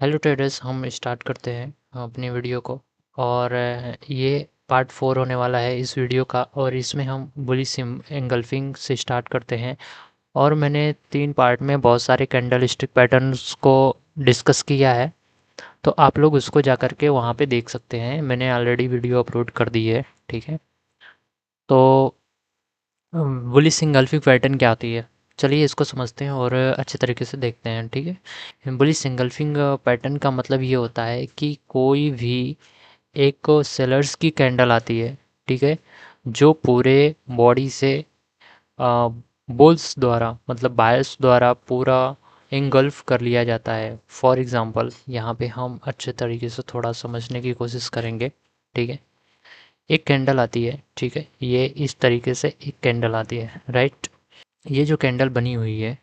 Hello traders, हम start करते हैं अपनी वीडियो को। और ये पार्ट 4 होने वाला है इस वीडियो का। और इसमें हम बुलिश एंगल्फिंग से स्टार्ट करते हैं। और मैंने 3 पार्ट में बहुत सारे कैंडल स्टिक पैटर्न्स को डिस्कस किया है, तो आप लोग उसको जा कर के वहाँ पे देख सकते हैं। मैंने ऑलरेडी वीडियो अपलोड कर दी है, ठीक है। तो बुलिश एंगल्फिंग पैटर्न क्या होती है, चलिए इसको समझते हैं और अच्छे तरीके से देखते हैं, ठीक है। बुलिश एंगल्फिंग पैटर्न का मतलब ये होता है कि कोई भी एक सेलर्स की कैंडल आती है, ठीक है, जो पूरे बॉडी से बुल्स द्वारा मतलब बायर्स द्वारा पूरा engulf कर लिया जाता है। फॉर एग्जांपल यहाँ पे हम अच्छे तरीके से थोड़ा समझने की कोशिश करेंगे, ठीक है। एक कैंडल आती है, ठीक है, ये इस तरीके से एक कैंडल आती है, राइट। ये जो कैंडल बनी हुई है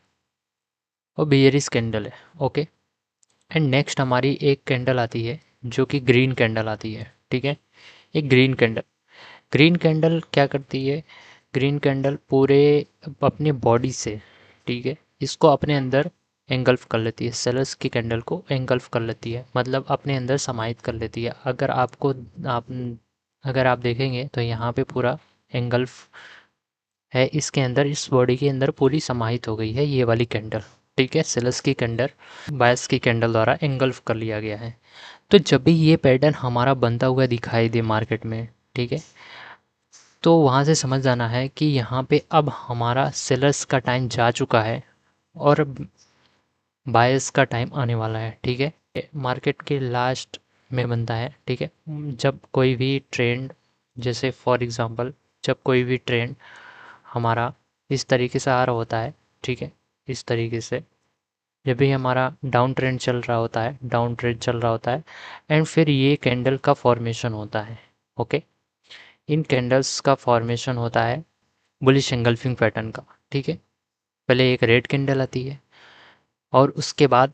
वो बेयरिश कैंडल है, ओके। एंड नेक्स्ट हमारी एक कैंडल आती है जो कि ग्रीन कैंडल आती है, ठीक है। एक ग्रीन कैंडल क्या करती है? ग्रीन कैंडल पूरे अपने बॉडी से, ठीक है, इसको अपने अंदर एंगल्फ कर लेती है। सेलर्स की कैंडल को एंगल्फ कर लेती है, मतलब अपने अंदर समाहित कर लेती है। आप अगर आप देखेंगे तो यहाँ पे पूरा एंगल्फ है इसके अंदर, इस बॉडी के अंदर पूरी समाहित हो गई है ये वाली कैंडल, ठीक है। सेलर्स की कैंडल बायस की कैंडल द्वारा एंगल्फ कर लिया गया है। तो जब भी ये पैटर्न हमारा बनता हुआ दिखाई दे मार्केट में, ठीक है, तो वहाँ से समझ जाना है कि यहाँ पे अब हमारा सेलर्स का टाइम जा चुका है और बायर्स का टाइम आने वाला है, ठीक है। मार्केट के लास्ट में बनता है, ठीक है। जब कोई भी ट्रेंड, जैसे फॉर एग्जांपल जब कोई भी ट्रेंड हमारा इस तरीके से आ रहा होता है, ठीक है, इस तरीके से जब भी हमारा डाउन ट्रेंड चल रहा होता है, डाउन ट्रेंड चल रहा होता है, एंड फिर ये कैंडल का फॉर्मेशन होता है, ओके। इन कैंडल्स का फॉर्मेशन होता है बुलिश एंगल्फिंग पैटर्न का, ठीक है। पहले एक रेड कैंडल आती है और उसके बाद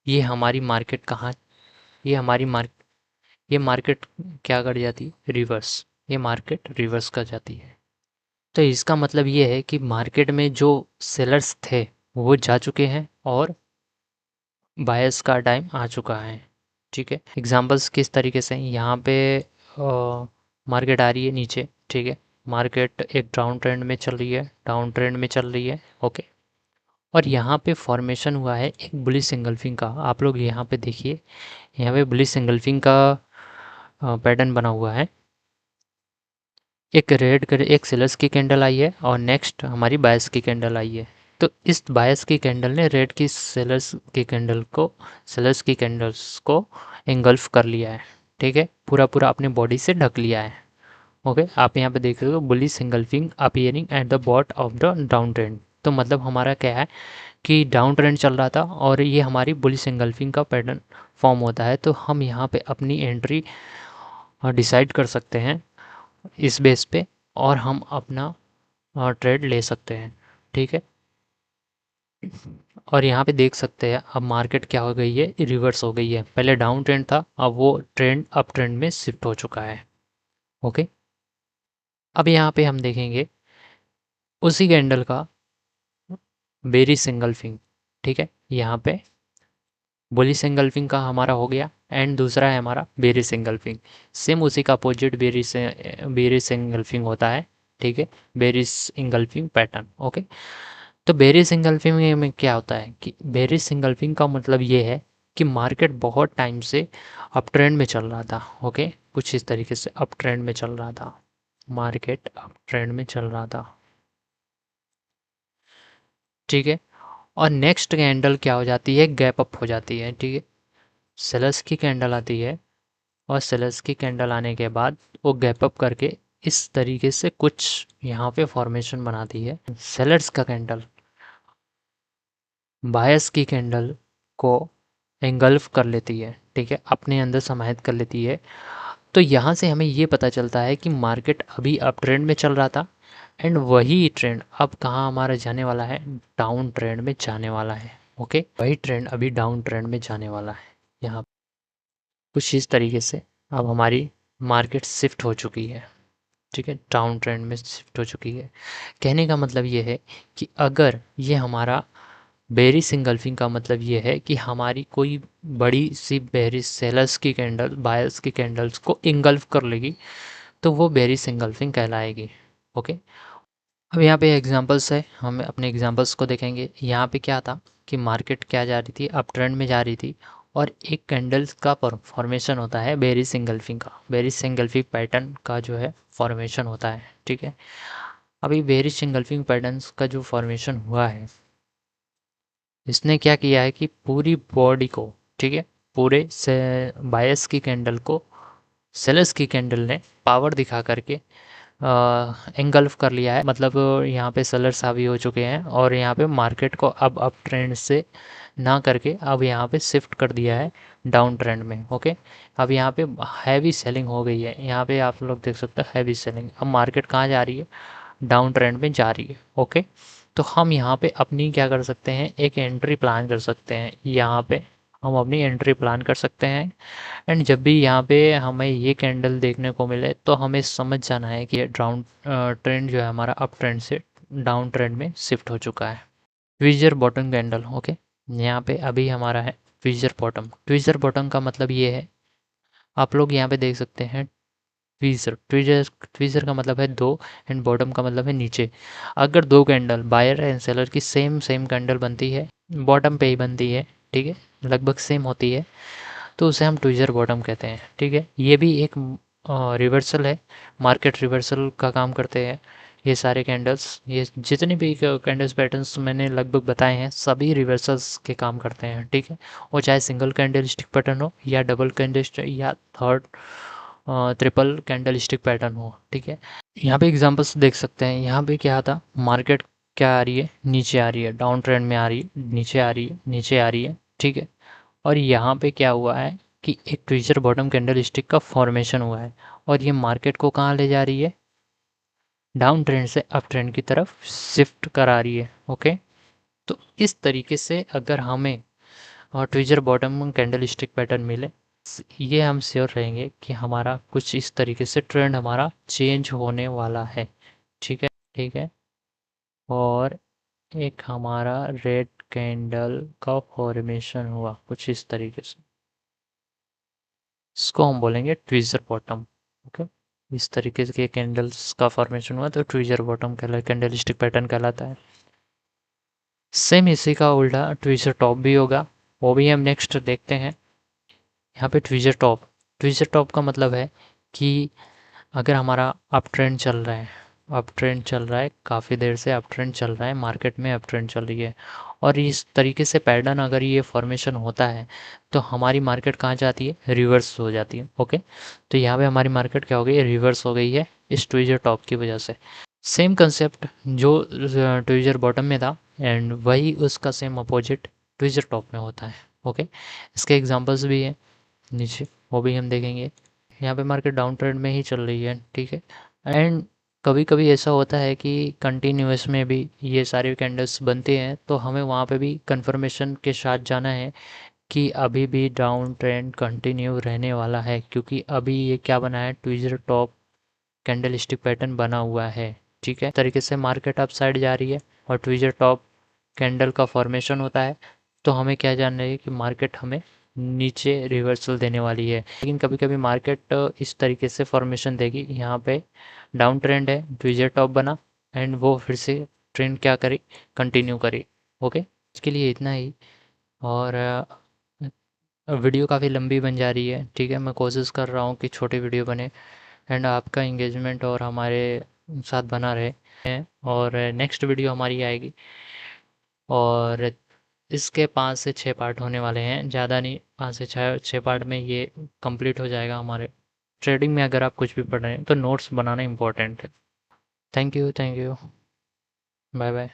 ये हमारी मार्केट कहाँ, ये हमारी मार्क ये मार्केट क्या कर जाती है? रिवर्स। ये मार्केट रिवर्स कर जाती है। तो इसका मतलब ये है कि मार्केट में जो सेलर्स थे वो जा चुके हैं और बायर्स का टाइम आ चुका है, ठीक है। एग्जांपल्स किस तरीके से यहाँ पे मार्केट आ रही है नीचे, ठीक है। मार्केट एक डाउन ट्रेंड में चल रही है, डाउन ट्रेंड में चल रही है, ओके। और यहाँ पे फॉर्मेशन हुआ है एक बुलिश एंगल्फिंग का। आप लोग यहाँ पे देखिए, यहाँ पे बुलिश एंगल्फिंग का पैटर्न बना हुआ है। एक सेलर्स की कैंडल आई है और नेक्स्ट हमारी बायर्स की कैंडल आई है। तो इस बायर्स की कैंडल ने रेड की सेलर्स की कैंडल्स को एंगल्फ कर लिया है, ठीक है, पूरा पूरा अपने बॉडी से ढक लिया है, ओके। आप यहाँ पे देख रहे हो bullish engulfing appearing at the bottom of the down trend. तो मतलब हमारा क्या है कि डाउन ट्रेंड चल रहा था और ये हमारी बुलिश एंगल्फिंग का पैटर्न फॉर्म होता है। तो हम यहाँ पे अपनी एंट्री डिसाइड कर सकते हैं इस बेस पे, और हम अपना ट्रेड ले सकते हैं, ठीक है। और यहाँ पे देख सकते हैं अब मार्केट क्या हो गई है, रिवर्स हो गई है। पहले डाउन ट्रेंड था, अब वो ट्रेंड अप ट्रेंड में शिफ्ट हो चुका है, ओके। अब यहाँ पे हम देखेंगे उसी कैंडल का बेरिश एंगल्फिंग, ठीक है। यहाँ पे बुलिश एंगल्फिंग का हमारा हो गया एंड दूसरा है हमारा बेरिश एंगल्फिंग। सेम उसी का अपोजिट बेरिश एंगल्फिंग होता है, ठीक है, बेरिश एंगल्फिंग पैटर्न, ओके। तो बेरिश एंगल्फिंग में क्या होता है कि बेरिश एंगल्फिंग का मतलब ये है कि मार्केट बहुत टाइम से अप ट्रेंड में चल रहा था, ओके, कुछ इस तरीके से अप ट्रेंड में चल रहा था, मार्केट अप ट्रेंड में चल रहा था, ठीक है। और नेक्स्ट कैंडल क्या हो जाती है, गैप अप हो जाती है, ठीक है। सेलर्स की कैंडल आती है और सेलर्स की कैंडल आने के बाद वो गैप अप करके इस तरीके से कुछ यहाँ पे फॉर्मेशन बनाती है। सेलर्स का कैंडल बायर्स की कैंडल को एंगल्फ कर लेती है, ठीक है, अपने अंदर समाहित कर लेती है। तो यहाँ से हमें ये पता चलता है कि मार्केट अभी अप ट्रेंड में चल रहा था एंड वही ट्रेंड अब कहाँ हमारा जाने वाला है, डाउन ट्रेंड में जाने वाला है, ओके। वही ट्रेंड अभी डाउन ट्रेंड में जाने वाला है। यहाँ कुछ इस तरीके से अब हमारी मार्केट शिफ्ट हो चुकी है, ठीक है, डाउन ट्रेंड में शिफ्ट हो चुकी है। कहने का मतलब ये है कि अगर ये हमारा बेरिश इंगल्फिंग का मतलब ये है कि हमारी कोई बड़ी सी बेरिश सेलर्स की कैंडल बायर्स की कैंडल्स को इंगल्फ कर लेगी, तो वो बेरिश इंगल्फिंग कहलाएगी। ओके, अब यहाँ पे एग्जांपल्स है, हम अपने एग्जांपल्स को देखेंगे। यहाँ पे क्या था कि मार्केट क्या जा रही थी, अप ट्रेंड में जा रही थी, और एक कैंडल्स का फॉर्मेशन होता है बेरिश इंगल्फिंग का, बेरिश इंगल्फिंग पैटर्न का जो है फॉर्मेशन होता है। ठीक है, अभी बेरिश इंगल्फिंग पैटर्न्स का जो फॉर्मेशन हुआ है, इसने क्या किया है कि पूरी बॉडी को, ठीक है, पूरे से बायस की कैंडल को सेलर्स की कैंडल ने पावर दिखा करके एंगल्फ कर लिया है। मतलब यहाँ पे सेलर्स हावी हो चुके हैं और यहाँ पे मार्केट को अब अप ट्रेंड से ना करके अब यहाँ पे शिफ्ट कर दिया है डाउन ट्रेंड में। ओके, अब यहाँ पे हैवी सेलिंग हो गई है, यहाँ पे आप लोग देख सकते हैं हैवी सेलिंग। अब मार्केट कहाँ जा रही है, डाउन ट्रेंड में जा रही है। ओके, तो हम यहाँ पे अपनी क्या कर सकते हैं, एक एंट्री प्लान कर सकते हैं। यहाँ पे हम अपनी एंट्री प्लान कर सकते हैं, एंड जब भी यहाँ पे हमें ये कैंडल देखने को मिले तो हमें समझ जाना है कि डाउन ट्रेंड जो है हमारा अप ट्रेंड से डाउन ट्रेंड में शिफ्ट हो चुका है। Tweezer bottom candle. ओके, यहाँ पे अभी हमारा है ट्विजर बॉटम। ट्विजर बॉटम का मतलब ये है, आप लोग यहाँ पे देख सकते हैं ट्वीज़र। ट्वीज़र का मतलब है दो, एंड बॉटम का मतलब है नीचे। अगर दो कैंडल बायर एंड सेलर की सेम सेम कैंडल बनती है, बॉटम पे ही बनती है, ठीक है, लगभग सेम होती है, तो उसे हम ट्वीज़र बॉटम कहते हैं। ठीक है, ये भी एक रिवर्सल है, मार्केट रिवर्सल का काम करते हैं ये सारे कैंडल्स। ये जितने भी कैंडल्स पैटर्न्स मैंने लगभग बताए हैं सभी रिवर्सल्स के काम करते हैं। ठीक है, वो चाहे सिंगल कैंडल स्टिक पैटर्न हो या डबल कैंडल या third triple candle stick pattern हो। ठीक है, यहाँ पे एग्जांपल्स देख सकते हैं। यहाँ पे क्या था, मार्केट क्या आ रही है, नीचे आ रही है, डाउन ट्रेंड में आ रही है, नीचे आ रही है, नीचे आ रही है। ठीक है, और यहाँ पे क्या हुआ है कि एक ट्विजर बॉटम कैंडल स्टिक का फॉर्मेशन हुआ है, और ये मार्केट को कहाँ ले जा रही है, डाउन ट्रेंड से अप ट्रेंड की तरफ शिफ्ट करा रही है। ओके, तो इस तरीके से अगर हमें tweezer bottom candle stick pattern मिले, ये हम श्योर रहेंगे कि हमारा कुछ इस तरीके से ट्रेंड हमारा चेंज होने वाला है। ठीक है, ठीक है, और एक हमारा रेड कैंडल का फॉर्मेशन हुआ कुछ इस तरीके से, इसको हम बोलेंगे ट्विजर बॉटम। ओके, इस तरीके के कैंडल्स का फॉर्मेशन हुआ तो ट्विजर बॉटम कहला कैंडल स्टिक पैटर्न कहलाता है। सेम इसी का उल्टा ट्विजर टॉप भी होगा, वो भी हम नेक्स्ट देखते हैं। यहाँ पे ट्विजर टॉप, ट्विजर टॉप का मतलब है कि अगर हमारा अप ट्रेंड चल रहा है, अप ट्रेंड चल रहा है, काफ़ी देर से अप ट्रेंड चल रहा है, मार्केट में अप ट्रेंड चल रही है, और इस तरीके से पैटर्न अगर ये फॉर्मेशन होता है तो हमारी मार्केट कहाँ जाती है, रिवर्स हो जाती है। ओके, तो यहाँ पे हमारी मार्केट क्या हो गई, रिवर्स हो गई है इस ट्विजर टॉप की वजह से। सेम कंसेप्ट जो ट्विजर बॉटम में था, एंड वही उसका सेम अपोजिट ट्विजर टॉप में होता है। ओके, इसके एग्जांपल्स भी हैं नीचे, वो भी हम देखेंगे। यहाँ पे मार्केट डाउन ट्रेंड में ही चल रही है। ठीक है, एंड कभी कभी ऐसा होता है कि कंटिन्यूस में भी ये सारे कैंडल्स बनते हैं, तो हमें वहाँ पे भी कंफर्मेशन के साथ जाना है कि अभी भी डाउन ट्रेंड कंटिन्यू रहने वाला है, क्योंकि अभी ये क्या बना है, tweezer top candle stick pattern बना हुआ है। ठीक है, तरीके से मार्केट अप साइड जा रही है और ट्विजर टॉप कैंडल का फॉर्मेशन होता है, तो हमें क्या जानना है कि मार्केट हमें नीचे रिवर्सल देने वाली है। लेकिन कभी कभी मार्केट इस तरीके से फॉर्मेशन देगी, यहाँ पे डाउन ट्रेंड है, ट्विजर टॉप बना, एंड वो फिर से ट्रेंड क्या करी, कंटिन्यू करी। ओके, इसके लिए इतना ही। और वीडियो काफ़ी लंबी बन जा रही है। ठीक है, मैं कोशिश कर रहा हूँ कि छोटी वीडियो बने एंड आपका इंगेजमेंट और हमारे साथ बना रहे हैं। और नेक्स्ट वीडियो हमारी आएगी, और इसके 5 से 6 पार्ट होने वाले हैं, ज़्यादा नहीं, 5 से 6 पार्ट में ये कंप्लीट हो जाएगा हमारे। ट्रेडिंग में अगर आप कुछ भी पढ़ रहे हैं तो नोट्स बनाना इम्पोर्टेंट है। Thank you, thank you, bye bye.